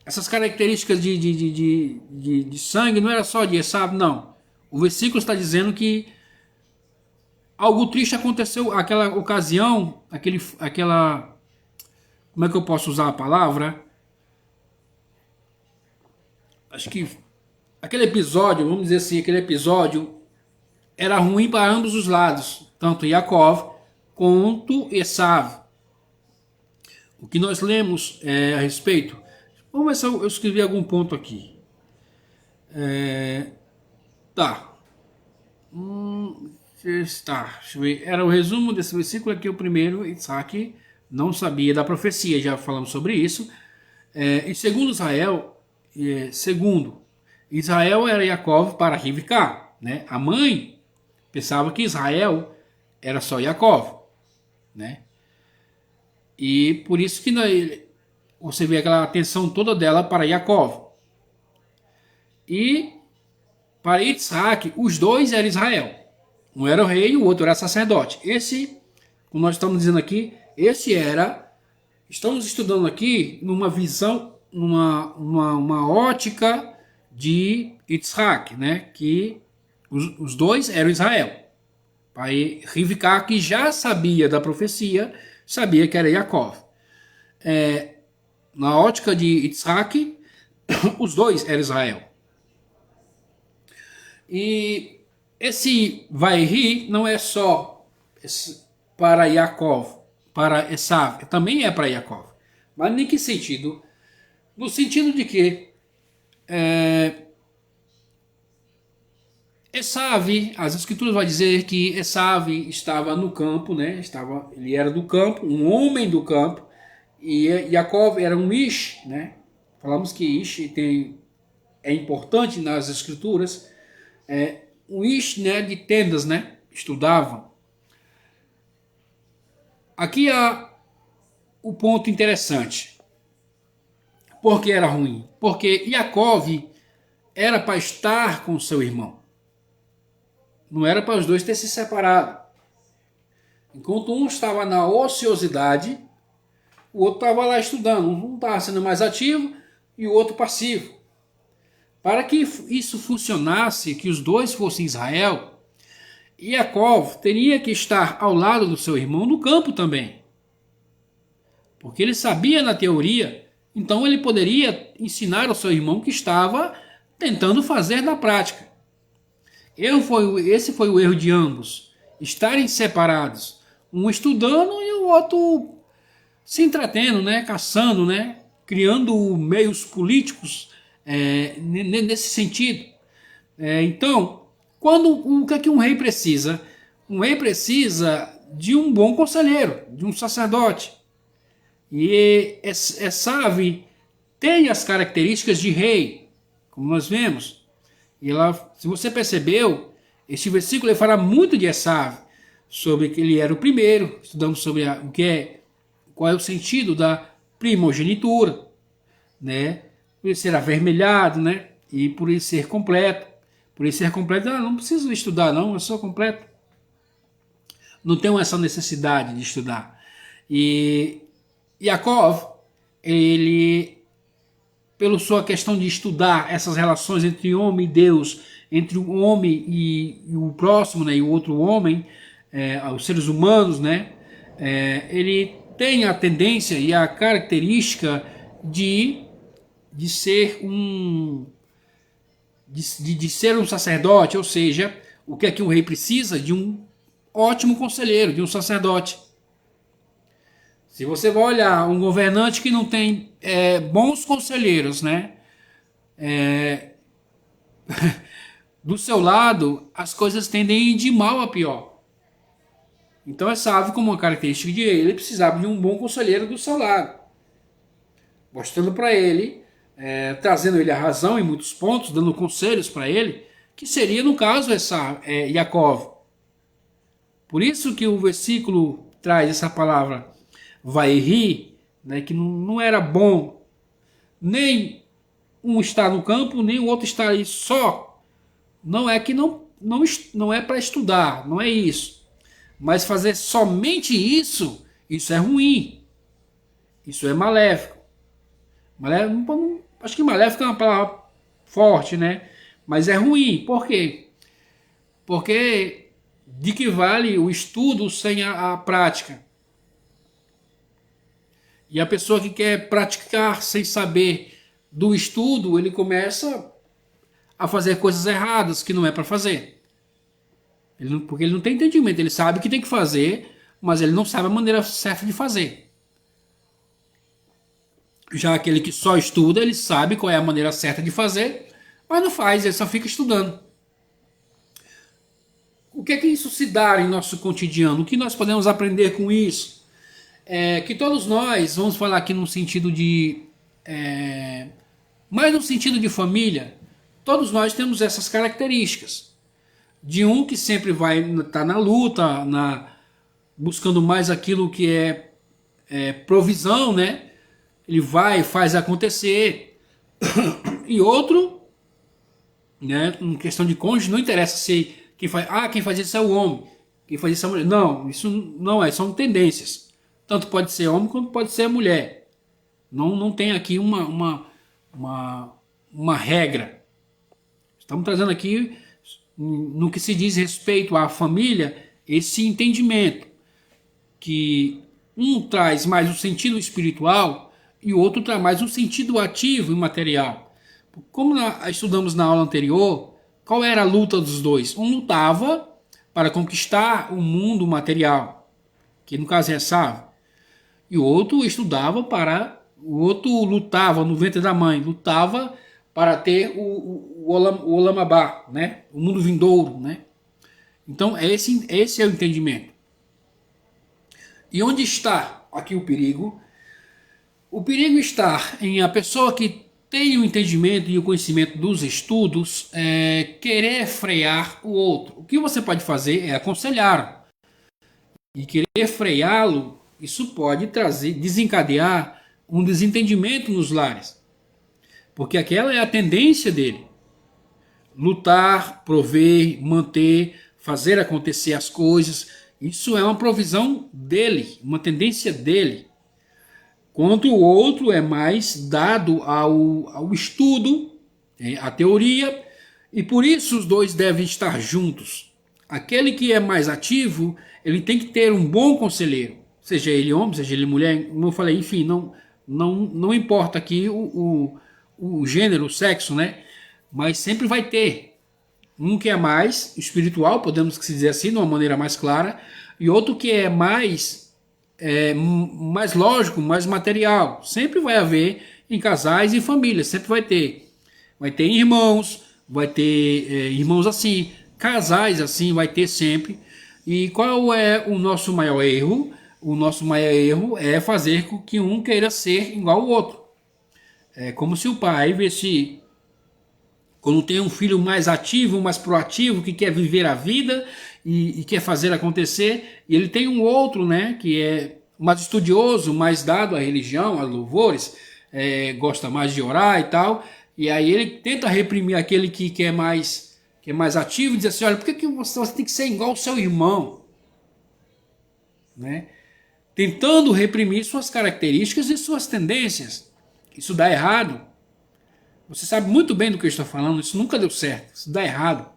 Essas características de sangue não era só de Esav, não. O versículo está dizendo que algo triste aconteceu naquela ocasião, como é que eu posso usar a palavra? Acho que aquele episódio, vamos dizer assim, aquele episódio era ruim para ambos os lados, tanto Yaakov quanto Esav. O que nós lemos a respeito? Vamos ver se eu escrevi algum ponto aqui. Tá. Deixa eu ver. Era o resumo desse versículo aqui, o primeiro. Isaac não sabia da profecia, já falamos sobre isso. E segundo Israel era Yaakov para Rivká, né? A mãe pensava que Israel era só Yaakov, né? E por isso que você vê aquela atenção toda dela para Yaakov. E para Isaac, os dois eram Israel. Um era o rei e o outro era sacerdote. Esse, como nós estamos dizendo aqui, estamos estudando aqui numa visão, uma ótica de Isaac, né? Que os dois eram Israel. Pai Rivká, que já sabia da profecia, sabia que era Yaakov. Na ótica de Isaac, os dois eram Israel. E esse vai rir não é só para Yaakov, para Esav, também é para Yaakov. Mas em que sentido? No sentido de que Esav, as escrituras vão dizer que Esav estava no campo, né? Ele era do campo, um homem do campo, e Yaakov era um Ish, né? Falamos que Ish é importante nas escrituras, um Ish, né, de tendas, né? Estudavam. Aqui há o ponto interessante. Por que era ruim? Porque Yaakov era para estar com seu irmão. Não era para os dois ter se separado. Enquanto um estava na ociosidade, o outro estava lá estudando. Um estava sendo mais ativo e o outro passivo. Para que isso funcionasse, que os dois fossem Israel, Yaakov teria que estar ao lado do seu irmão no campo também. Porque ele sabia na teoria, então ele poderia ensinar ao seu irmão que estava tentando fazer na prática. Esse foi o erro de ambos, estarem separados, um estudando e o outro se entretendo, né, caçando, né, criando meios políticos nesse sentido. Então, o que é que um rei precisa? Um rei precisa de um bom conselheiro, de um sacerdote. E Esav tem as características de rei, como nós vemos. E se você percebeu, este versículo ele fala muito de Esav. sobre que ele era o primeiro, estudamos sobre qual é o sentido da primogenitura, né? Por ele ser avermelhado, né? E por ele ser completo. Por ele ser completo, não preciso estudar não, eu sou completo. Não tenho essa necessidade de estudar. E Yaakov, ele, pela sua questão de estudar essas relações entre homem e Deus, entre o homem e o próximo, né, e o outro homem, os seres humanos, né, ele tem a tendência e a característica de ser de ser um sacerdote, ou seja, o que é que o rei precisa? De um ótimo conselheiro, de um sacerdote. Se você vai olhar um governante que não tem bons conselheiros, né? Do seu lado, as coisas tendem a ir de mal a pior. Então é sábio como uma característica de ele precisava de um bom conselheiro do seu lado, mostrando para ele, trazendo ele a razão em muitos pontos, dando conselhos para ele, que seria no caso Yaakov. Por isso que o versículo traz essa palavra Vairi, né, que não era bom nem um estar no campo, nem o outro estar aí só. Não é que não é para estudar, não é isso. Mas fazer somente isso é ruim. Isso é maléfico. Acho que maléfico é uma palavra forte, né? Mas é ruim. Por quê? Porque de que vale o estudo sem a prática? E a pessoa que quer praticar sem saber do estudo, ele começa a fazer coisas erradas que não é para fazer. Porque ele não tem entendimento, ele sabe que tem que fazer, mas ele não sabe a maneira certa de fazer. Já aquele que só estuda, ele sabe qual é a maneira certa de fazer, mas não faz, ele só fica estudando. O que é que isso se dá em nosso cotidiano? O que nós podemos aprender com isso? Que todos nós, vamos falar aqui no sentido de... mais no sentido de família, todos nós temos essas características. De um que sempre vai estar na luta, buscando mais aquilo que é provisão, né? Ele vai, faz acontecer. E outro, né, em questão de cônjuge, não interessa se quem faz isso é o homem, quem faz isso é a mulher. Não, isso não é, são tendências. Tanto pode ser homem quanto pode ser a mulher. Não tem aqui uma regra. Estamos trazendo aqui, no que se diz respeito à família, esse entendimento. Que um traz mais o sentido espiritual e o outro traz mais o sentido ativo e material. Como estudamos na aula anterior, qual era a luta dos dois? Um lutava para conquistar o mundo material, que no caso é Esaú, e o outro o outro lutava no ventre da mãe, lutava para ter o Olam Abá, né? O mundo vindouro, né? Então esse é o entendimento. E onde está aqui o perigo? O perigo está em a pessoa que tem o entendimento e o conhecimento dos estudos querer frear o outro. O que você pode fazer é aconselhar. E querer freá-lo, isso pode desencadear um desentendimento nos lares. Porque aquela é a tendência dele. Lutar, prover, manter, fazer acontecer as coisas. Isso é uma provisão dele, uma tendência dele. Quanto o outro é mais dado ao estudo, à teoria, e por isso os dois devem estar juntos. Aquele que é mais ativo, ele tem que ter um bom conselheiro, seja ele homem, seja ele mulher, como eu falei, enfim, não importa aqui o gênero, o sexo, né? Mas sempre vai ter um que é mais espiritual, podemos dizer assim, de uma maneira mais clara, e outro que é mais lógico, mais material. Sempre vai haver em casais e famílias, sempre vai ter. Vai ter irmãos, vai ter irmãos assim, casais assim, vai ter sempre. E qual é o nosso maior erro? O nosso maior erro é fazer com que um queira ser igual ao outro. É como se o pai quando tem um filho mais ativo, mais proativo, que quer viver a vida, e quer fazer acontecer, e ele tem um outro, né, que é mais estudioso, mais dado à religião, a louvores, gosta mais de orar e tal, e aí ele tenta reprimir aquele que é mais ativo e diz assim, olha, por que você tem que ser igual ao seu irmão? Né? Tentando reprimir suas características e suas tendências. Isso dá errado. Você sabe muito bem do que eu estou falando, isso nunca deu certo, isso dá errado.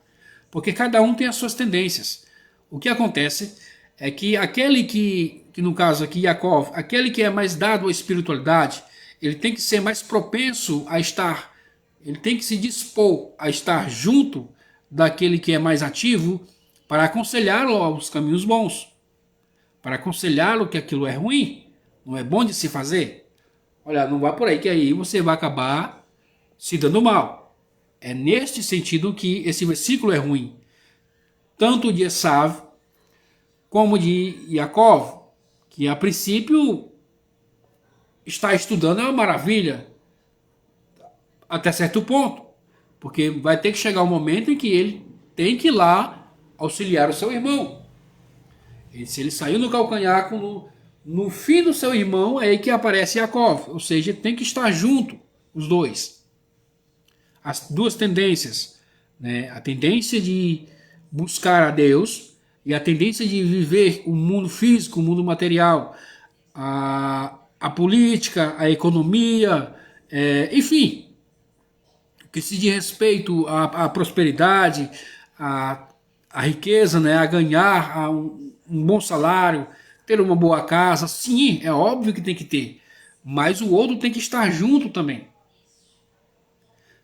Porque cada um tem as suas tendências. O que acontece é que aquele que no caso aqui, Yaakov, aquele que é mais dado à espiritualidade, ele tem que ser mais propenso a estar, ele tem que se dispor a estar junto daquele que é mais ativo para aconselhá-lo aos caminhos bons, para aconselhá-lo que aquilo é ruim, não é bom de se fazer. Olha, não vá por aí que aí você vai acabar se dando mal. É neste sentido que esse versículo é ruim. Tanto de Esav como de Yaakov, que a princípio está estudando é uma maravilha, até certo ponto, porque vai ter que chegar um momento em que ele tem que ir lá auxiliar o seu irmão. E se ele saiu no calcanhar no fim do seu irmão, é aí que aparece Yaakov, ou seja, tem que estar junto, os dois. As duas tendências, né? A tendência de buscar a Deus e a tendência de viver o mundo físico, o mundo material, a política, a economia, enfim, o que se diz respeito à prosperidade, à riqueza, né? A ganhar um bom salário, ter uma boa casa, sim, é óbvio que tem que ter, mas o outro tem que estar junto também.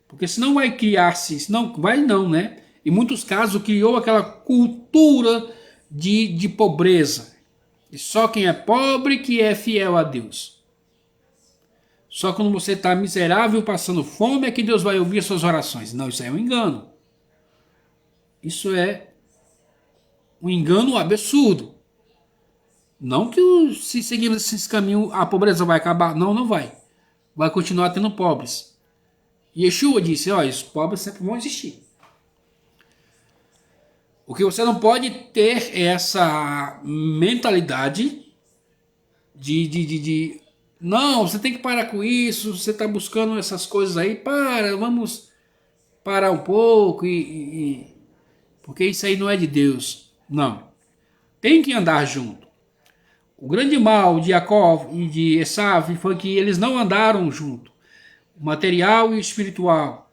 Porque senão vai criar-se, senão vai não, né? Em muitos casos criou aquela cultura de pobreza. E só quem é pobre que é fiel a Deus. Só quando você está miserável, passando fome, é que Deus vai ouvir as suas orações. Não, isso é um engano. Isso é um engano absurdo. Não que se seguirmos esse caminho a pobreza vai acabar. Não, não vai. Vai continuar tendo pobres. Yeshua disse, ó, os pobres sempre vão existir. O que você não pode ter é essa mentalidade de não, você tem que parar com isso, você está buscando essas coisas aí, vamos parar um pouco, porque isso aí não é de Deus. Não. Tem que andar junto. O grande mal de Yaakov e de Esav foi que eles não andaram junto. O material e o espiritual.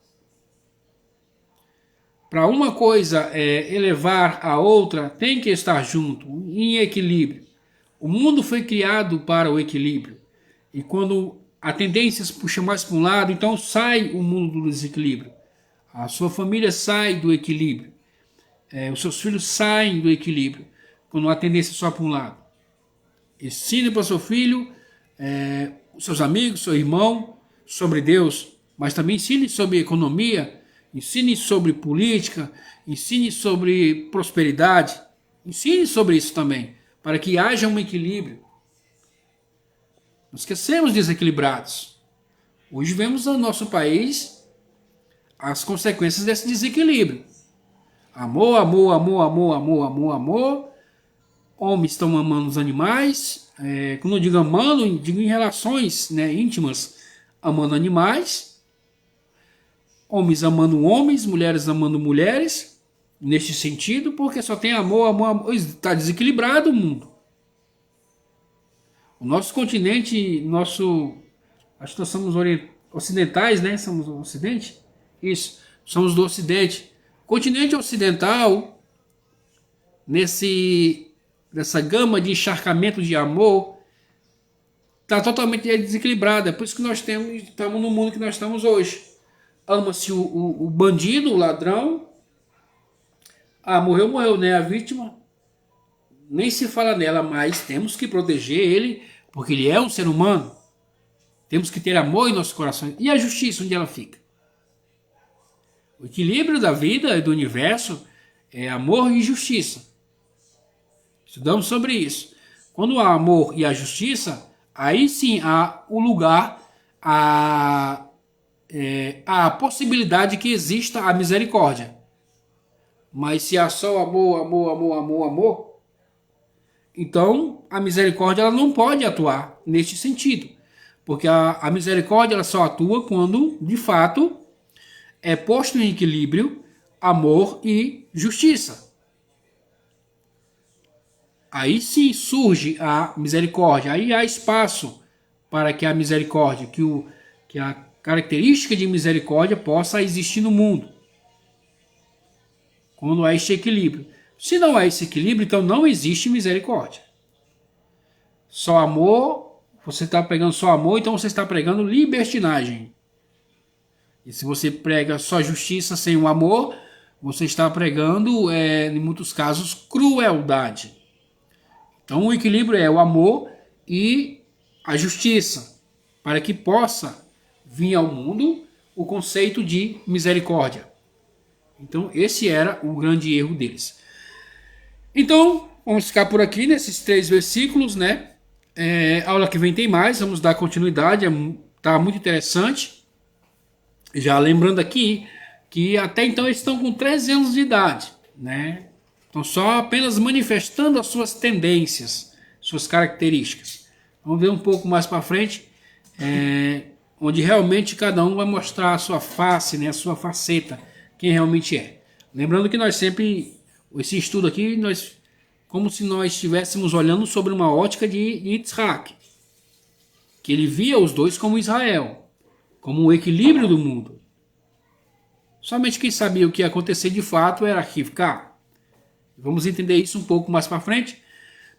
Para uma coisa elevar a outra, tem que estar junto, em equilíbrio. O mundo foi criado para o equilíbrio. E quando a tendência se puxa mais para um lado, então sai o mundo do desequilíbrio. A sua família sai do equilíbrio. Os seus filhos saem do equilíbrio. Quando a tendência é só para um lado. Ensine para seu filho, os seus amigos, seu irmão, sobre Deus. Mas também ensine sobre economia, ensine sobre política, ensine sobre prosperidade, ensine sobre isso também, para que haja um equilíbrio. Não esquecemos desequilibrados. Hoje vemos no nosso país as consequências desse desequilíbrio. Amor, amor, amor, amor, amor, amor, amor. Homens estão amando os animais. Quando eu digo amando, digo em relações, né, íntimas, amando animais. Homens amando homens, mulheres amando mulheres, neste sentido, porque só tem amor, amor, amor. Está desequilibrado o mundo. O nosso continente, acho que nós somos ocidentais, né? Somos do Ocidente? Isso, somos do Ocidente. O continente ocidental, nessa gama de encharcamento de amor, está totalmente desequilibrado. É por isso que nós estamos no mundo que nós estamos hoje. Ama-se o bandido, o ladrão. Morreu, né? A vítima. Nem se fala nela, mas temos que proteger ele, porque ele é um ser humano. Temos que ter amor em nossos corações. E a justiça, onde ela fica? O equilíbrio da vida e do universo é amor e justiça. Estudamos sobre isso. Quando há amor e a justiça, aí sim há o lugar, a possibilidade que exista a misericórdia. Mas se há só amor, amor, amor, amor, amor, então a misericórdia ela não pode atuar neste sentido. Porque a misericórdia ela só atua quando, de fato, é posto em equilíbrio amor e justiça. Aí sim surge a misericórdia. Aí há espaço para que a misericórdia, que a característica de misericórdia possa existir no mundo. Quando há este equilíbrio. Se não há esse equilíbrio, então não existe misericórdia. Só amor, você está pregando só amor, então você está pregando libertinagem. E se você prega só justiça sem o amor, você está pregando, em muitos casos, crueldade. Então o equilíbrio é o amor e a justiça, para que possa vir ao mundo o conceito de misericórdia. Então esse era o grande erro deles. Então vamos ficar por aqui nesses 3 versículos, né? Aula que vem tem mais, vamos dar continuidade, tá muito interessante. Já lembrando aqui que até então eles estão com 13 anos de idade, né? Estão só apenas manifestando as suas tendências, suas características. Vamos ver um pouco mais para frente, onde realmente cada um vai mostrar a sua face, né, a sua faceta, quem realmente é. Lembrando que nós sempre, esse estudo aqui, como se nós estivéssemos olhando sobre uma ótica de Yitzhak, que ele via os dois como Israel, como o equilíbrio do mundo. Somente quem sabia o que ia acontecer de fato era Rivka. Vamos entender isso um pouco mais para frente,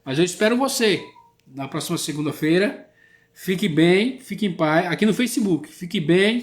mas eu espero você na próxima segunda-feira. Fique bem, fique em paz, aqui no Facebook. Fique bem,